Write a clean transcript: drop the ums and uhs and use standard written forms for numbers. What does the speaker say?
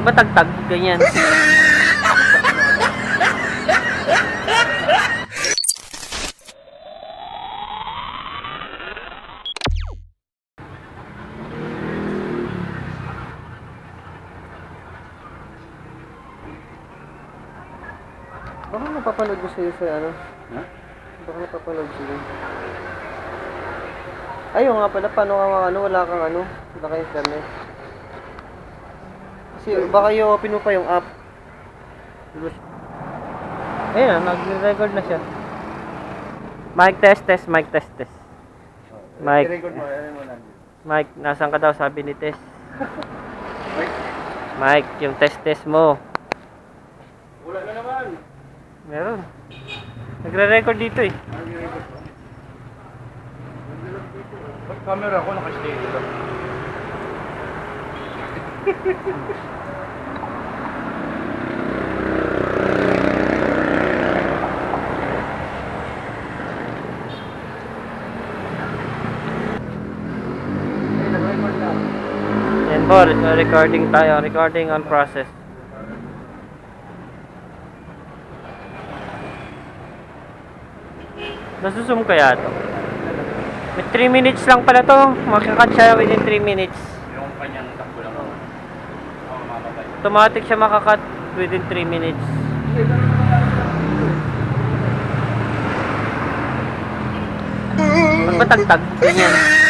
Pag matagtag, ganyan. Baka napapanood ko sa'yo sa ano? Ha? Baka napapanood sa'yo. Ayun nga pala, paano ka ano, wala kang ano, wala kang internet. Kasi baka i-open mo pa yung app. Ayun na, nag-record na siya. Mic test, test, mic test, test. Mic. I-record mo, ano mo lang. Mic, nasan ka daw sabi ni Tess? Mic, yung test test mo. Wala na naman. Meron. Nagre-record dito eh. Ba't camera ko naka-stay dito? Nag-record na. Yan po, recording tayo. Recording on process. Nasusum kaya to? May 3 minutes lang pala to. Makakat siya within 3 minutes. Yung kanyang takbo lang ako. Ako mamabay. Automatic siya makakat within 3 minutes. Pag matagtag, ganyan.